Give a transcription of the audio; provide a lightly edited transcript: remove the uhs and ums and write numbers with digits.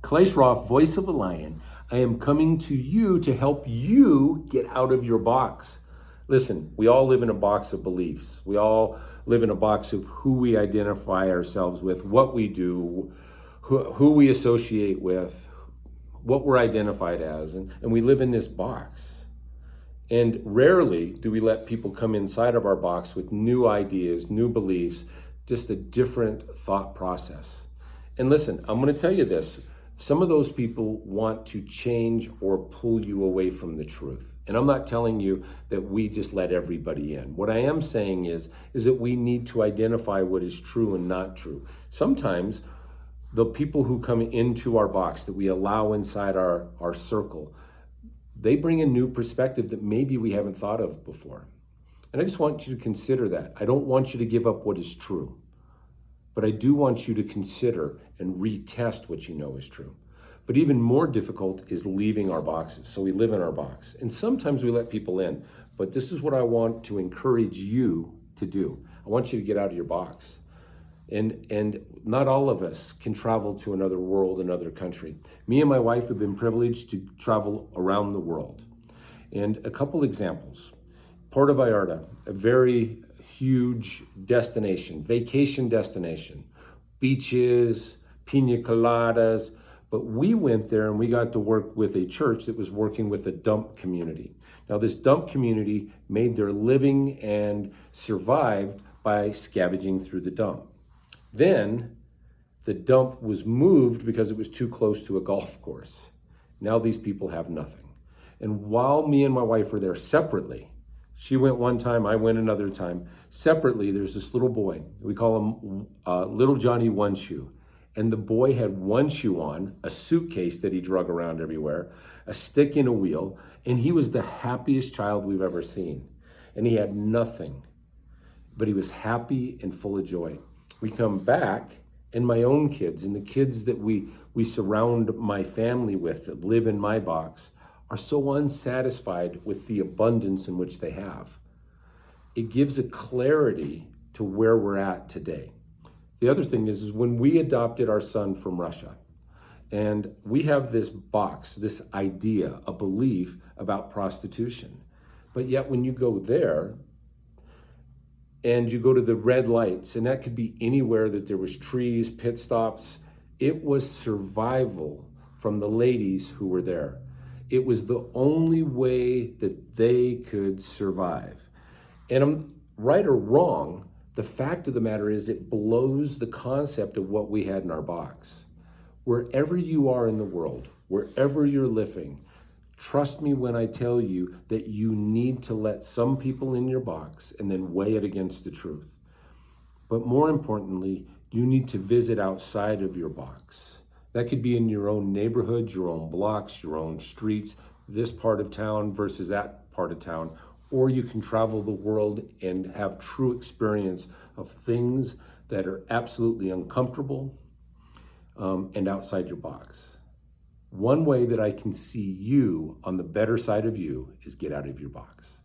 Clay Schroff, voice of a lion. I am coming to you to help you get out of your box. Listen, we all live in a box of beliefs. We all live in a box of who we identify ourselves with, what we do, who we associate with, what we're identified as, and we live in this box. And rarely do we let people come inside of our box with new ideas, new beliefs, just a different thought process. And listen, I'm going to tell you this. Some of those people want to change or pull you away from the truth. And I'm not telling you that we just let everybody in. What I am saying is that we need to identify what is true and not true. Sometimes the people who come into our box that we allow inside our circle, they bring a new perspective that maybe we haven't thought of before. And I just want you to consider that. I don't want you to give up what is true, but I do want you to consider and retest what you know is true. But even more difficult is leaving our boxes. So we live in our box. And sometimes we let people in, but this is what I want to encourage you to do. I want you to get out of your box. And not all of us can travel to another world, another country. Me and my wife have been privileged to travel around the world. And a couple examples. Puerto Vallarta, a very huge destination, vacation destination, beaches, pina coladas. But we went there and we got to work with a church that was working with a dump community. Now, this dump community made their living and survived by scavenging through the dump. Then the dump was moved because it was too close to a golf course. Now these people have nothing. And while me and my wife were there separately, she went one time, I went another time, separately, there's this little boy. We call him Little Johnny One Shoe. And the boy had one shoe on, a suitcase that he drug around everywhere, a stick and a wheel, and he was the happiest child we've ever seen. And he had nothing, but he was happy and full of joy. We come back, and my own kids and the kids that we surround my family with that live in my box are so unsatisfied with the abundance in which they have. It gives a clarity to where we're at today. The other thing is when we adopted our son from Russia, and we have this box, this idea, a belief about prostitution. But yet when you go there, and you go to the red lights, and that could be anywhere that there was trees, pit stops. It was survival from the ladies who were there. It was the only way that they could survive. And I'm right or wrong, the fact of the matter is it blows the concept of what we had in our box. Wherever you are in the world, wherever you're living, trust me when I tell you that you need to let some people in your box and then weigh it against the truth. But more importantly, you need to visit outside of your box. That could be in your own neighborhood, your own blocks, your own streets, this part of town versus that part of town. Or you can travel the world and have true experience of things that are absolutely uncomfortable and outside your box. One way that I can see you on the better side of you is get out of your box.